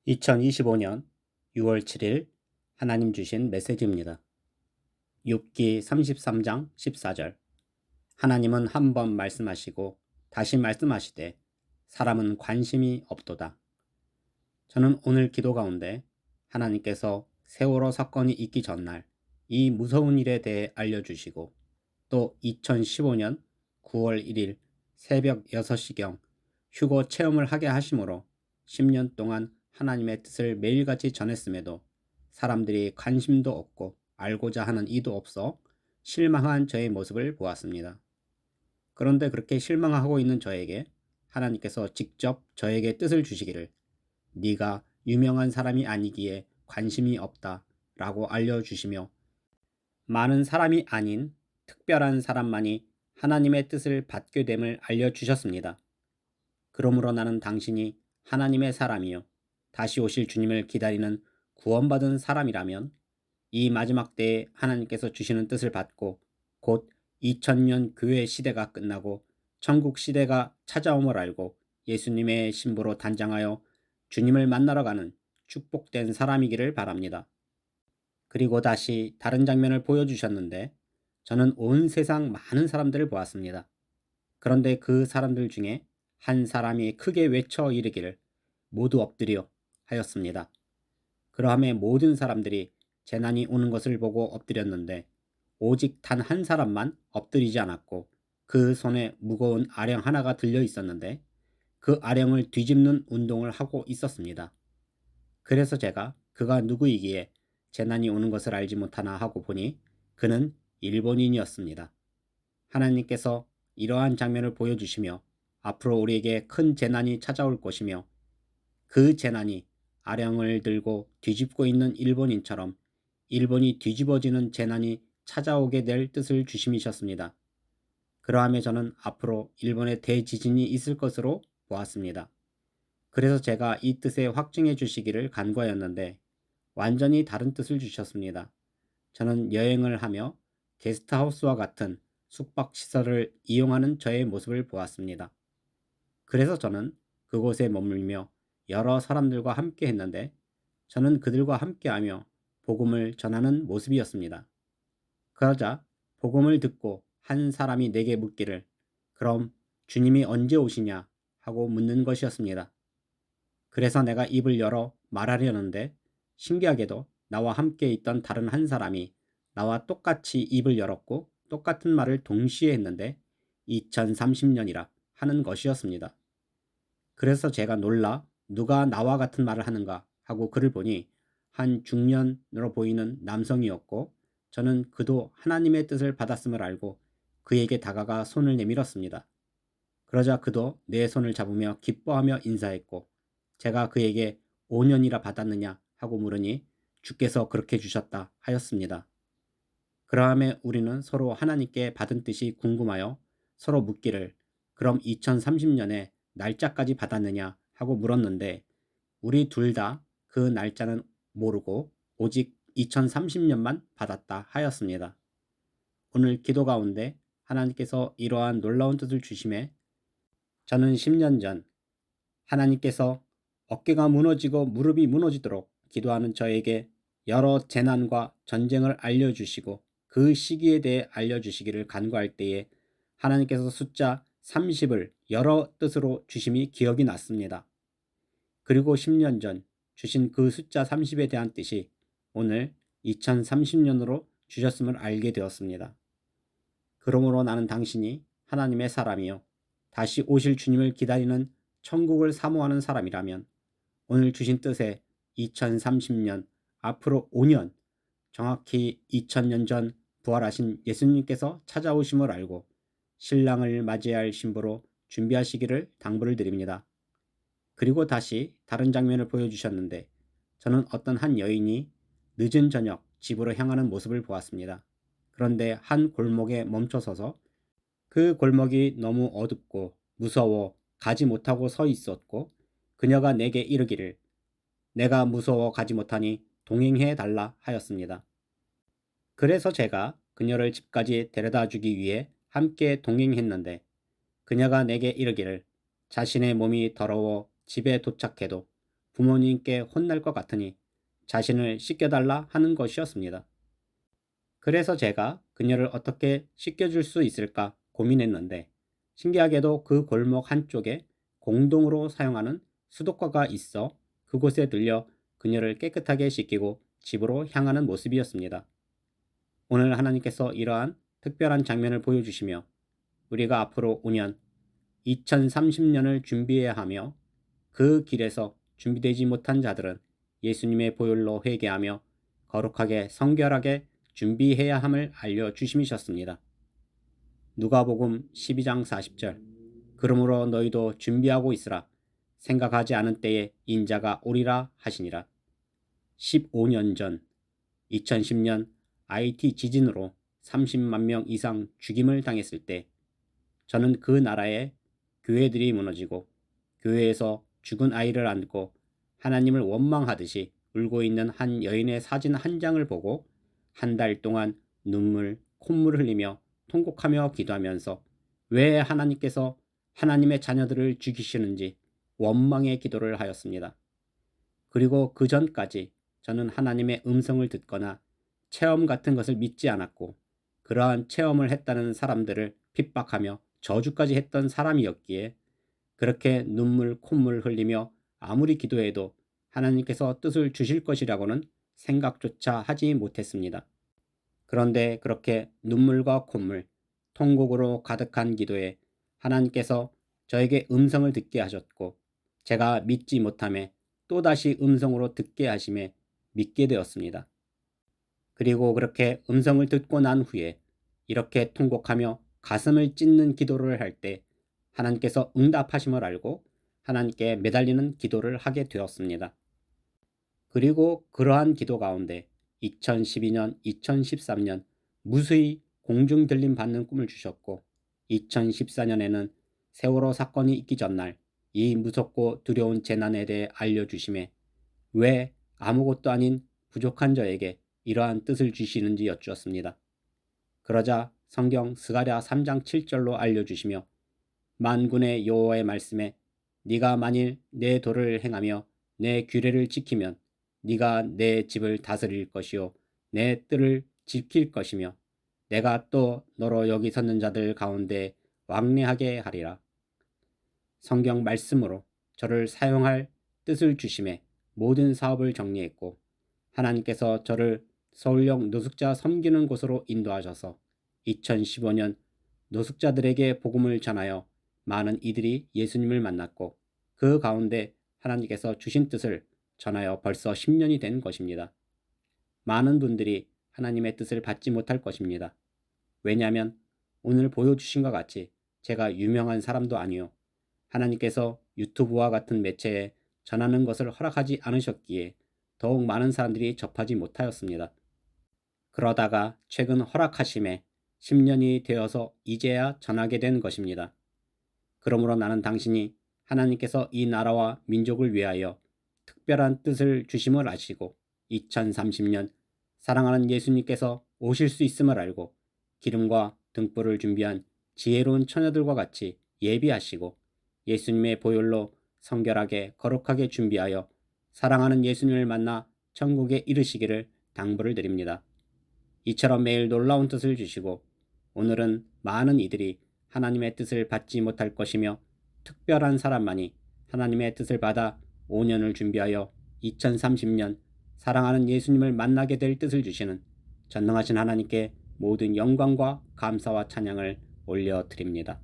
2025년 6월 7일 하나님 주신 메시지입니다. 욥기 33장 14절. 하나님은 한 번 말씀하시고 다시 말씀하시되 사람은 관심이 없도다. 저는 오늘 기도 가운데 하나님께서 세월호 사건이 있기 전날 이 무서운 일에 대해 알려주시고 또 2015년 9월 1일 새벽 6시경 휴거 체험을 하게 하심으로 10년 동안 하나님의 뜻을 매일같이 전했음에도 사람들이 관심도 없고 알고자 하는 이도 없어 실망한 저의 모습을 보았습니다. 그런데 그렇게 실망하고 있는 저에게 하나님께서 직접 저에게 뜻을 주시기를 네가 유명한 사람이 아니기에 관심이 없다 라고 알려주시며 많은 사람이 아닌 특별한 사람만이 하나님의 뜻을 받게 됨을 알려주셨습니다. 그러므로 나는 당신이 하나님의 사람이요 다시 오실 주님을 기다리는 구원받은 사람이라면 이 마지막 때에 하나님께서 주시는 뜻을 받고 곧 2000년 교회 시대가 끝나고 천국 시대가 찾아옴을 알고 예수님의 신부로 단장하여 주님을 만나러 가는 축복된 사람이기를 바랍니다. 그리고 다시 다른 장면을 보여주셨는데 저는 온 세상 많은 사람들을 보았습니다. 그런데 그 사람들 중에 한 사람이 크게 외쳐 이르기를 모두 엎드려 하였습니다. 그러함에 모든 사람들이 재난이 오는 것을 보고 엎드렸는데 오직 단 한 사람만 엎드리지 않았고 그 손에 무거운 아령 하나가 들려 있었는데 그 아령을 뒤집는 운동을 하고 있었습니다. 그래서 제가 그가 누구이기에 재난이 오는 것을 알지 못하나 하고 보니 그는 일본인이었습니다. 하나님께서 이러한 장면을 보여주시며 앞으로 우리에게 큰 재난이 찾아올 것이며 그 재난이 아령을 들고 뒤집고 있는 일본인처럼 일본이 뒤집어지는 재난이 찾아오게 될 뜻을 주심이셨습니다. 그러함에 저는 앞으로 일본에 대지진이 있을 것으로 보았습니다. 그래서 제가 이 뜻에 확증해 주시기를 간구하였는데 완전히 다른 뜻을 주셨습니다. 저는 여행을 하며 게스트하우스와 같은 숙박시설을 이용하는 저의 모습을 보았습니다. 그래서 저는 그곳에 머물며 여러 사람들과 함께 했는데 저는 그들과 함께하며 복음을 전하는 모습이었습니다. 그러자 복음을 듣고 한 사람이 내게 묻기를 그럼 주님이 언제 오시냐 하고 묻는 것이었습니다. 그래서 내가 입을 열어 말하려는데 신기하게도 나와 함께 있던 다른 한 사람이 나와 똑같이 입을 열었고 똑같은 말을 동시에 했는데 2030년이라 하는 것이었습니다. 그래서 제가 놀라 누가 나와 같은 말을 하는가 하고 그를 보니 한 중년으로 보이는 남성이었고 저는 그도 하나님의 뜻을 받았음을 알고 그에게 다가가 손을 내밀었습니다. 그러자 그도 내 손을 잡으며 기뻐하며 인사했고 제가 그에게 5년이라 받았느냐 하고 물으니 주께서 그렇게 주셨다 하였습니다. 그러함에 우리는 서로 하나님께 받은 뜻이 궁금하여 서로 묻기를 그럼 2030년에 날짜까지 받았느냐 하고 물었는데 우리 둘 다 그 날짜는 모르고 오직 2030년만 받았다 하였습니다. 오늘 기도 가운데 하나님께서 이러한 놀라운 뜻을 주심에 저는 10년 전 하나님께서 어깨가 무너지고 무릎이 무너지도록 기도하는 저에게 여러 재난과 전쟁을 알려주시고 그 시기에 대해 알려주시기를 간구할 때에 하나님께서 숫자 30을 여러 뜻으로 주심이 기억이 났습니다. 그리고 10년 전 주신 그 숫자 30에 대한 뜻이 오늘 2030년으로 주셨음을 알게 되었습니다. 그러므로 나는 당신이 하나님의 사람이요 다시 오실 주님을 기다리는 천국을 사모하는 사람이라면 오늘 주신 뜻에 2030년 앞으로 5년 정확히 2000년 전 부활하신 예수님께서 찾아오심을 알고 신랑을 맞이할 신부로 준비하시기를 당부를 드립니다. 그리고 다시 다른 장면을 보여주셨는데 저는 어떤 한 여인이 늦은 저녁 집으로 향하는 모습을 보았습니다. 그런데 한 골목에 멈춰서서 그 골목이 너무 어둡고 무서워 가지 못하고 서 있었고 그녀가 내게 이르기를 내가 무서워 가지 못하니 동행해 달라 하였습니다. 그래서 제가 그녀를 집까지 데려다 주기 위해 함께 동행했는데 그녀가 내게 이르기를 자신의 몸이 더러워 집에 도착해도 부모님께 혼날 것 같으니 자신을 씻겨달라 하는 것이었습니다. 그래서 제가 그녀를 어떻게 씻겨줄 수 있을까 고민했는데 신기하게도 그 골목 한쪽에 공동으로 사용하는 수도가가 있어 그곳에 들려 그녀를 깨끗하게 씻기고 집으로 향하는 모습이었습니다. 오늘 하나님께서 이러한 특별한 장면을 보여주시며 우리가 앞으로 5년, 2030년을 준비해야 하며 그 길에서 준비되지 못한 자들은 예수님의 보혈로 회개하며 거룩하게 성결하게 준비해야 함을 알려주심이셨습니다. 누가복음 12장 40절 그러므로 너희도 준비하고 있으라 생각하지 않은 때에 인자가 오리라 하시니라. 15년 전 2010년 IT 지진으로 30만 명 이상 죽임을 당했을 때 저는 그 나라의 교회들이 무너지고 교회에서 죽은 아이를 안고 하나님을 원망하듯이 울고 있는 한 여인의 사진 한 장을 보고 한 달 동안 눈물, 콧물 흘리며 통곡하며 기도하면서 왜 하나님께서 하나님의 자녀들을 죽이시는지 원망의 기도를 하였습니다. 그리고 그 전까지 저는 하나님의 음성을 듣거나 체험 같은 것을 믿지 않았고 그러한 체험을 했다는 사람들을 핍박하며 저주까지 했던 사람이었기에 그렇게 눈물, 콧물 흘리며 아무리 기도해도 하나님께서 뜻을 주실 것이라고는 생각조차 하지 못했습니다. 그런데 그렇게 눈물과 콧물, 통곡으로 가득한 기도에 하나님께서 저에게 음성을 듣게 하셨고 제가 믿지 못함에 또다시 음성으로 듣게 하심에 믿게 되었습니다. 그리고 그렇게 음성을 듣고 난 후에 이렇게 통곡하며 가슴을 찢는 기도를 할 때 하나님께서 응답하심을 알고 하나님께 매달리는 기도를 하게 되었습니다. 그리고 그러한 기도 가운데 2012년, 2013년 무수히 공중 들림 받는 꿈을 주셨고 2014년에는 세월호 사건이 있기 전날 이 무섭고 두려운 재난에 대해 알려주심에 왜 아무것도 아닌 부족한 저에게 이러한 뜻을 주시는지 여쭈었습니다. 그러자 성경 스가랴 3장 7절로 알려주시며 만군의 여호와의 말씀에 네가 만일 내 도를 행하며 내 규례를 지키면 네가 내 집을 다스릴 것이요 내 뜰을 지킬 것이며 내가 또 너로 여기 섰는 자들 가운데 왕래하게 하리라. 성경 말씀으로 저를 사용할 뜻을 주심에 모든 사업을 정리했고 하나님께서 저를 서울역 노숙자 섬기는 곳으로 인도하셔서 2015년 노숙자들에게 복음을 전하여 많은 이들이 예수님을 만났고 그 가운데 하나님께서 주신 뜻을 전하여 벌써 10년이 된 것입니다. 많은 분들이 하나님의 뜻을 받지 못할 것입니다. 왜냐하면 오늘 보여주신 것 같이 제가 유명한 사람도 아니요 하나님께서 유튜브와 같은 매체에 전하는 것을 허락하지 않으셨기에 더욱 많은 사람들이 접하지 못하였습니다. 그러다가 최근 허락하심에 10년이 되어서 이제야 전하게 된 것입니다. 그러므로 나는 당신이 하나님께서 이 나라와 민족을 위하여 특별한 뜻을 주심을 아시고 2030년 사랑하는 예수님께서 오실 수 있음을 알고 기름과 등불을 준비한 지혜로운 처녀들과 같이 예비하시고 예수님의 보혈로 성결하게 거룩하게 준비하여 사랑하는 예수님을 만나 천국에 이르시기를 당부를 드립니다. 이처럼 매일 놀라운 뜻을 주시고 오늘은 많은 이들이 하나님의 뜻을 받지 못할 것이며 특별한 사람만이 하나님의 뜻을 받아 5년을 준비하여 2030년 사랑하는 예수님을 만나게 될 뜻을 주시는 전능하신 하나님께 모든 영광과 감사와 찬양을 올려드립니다.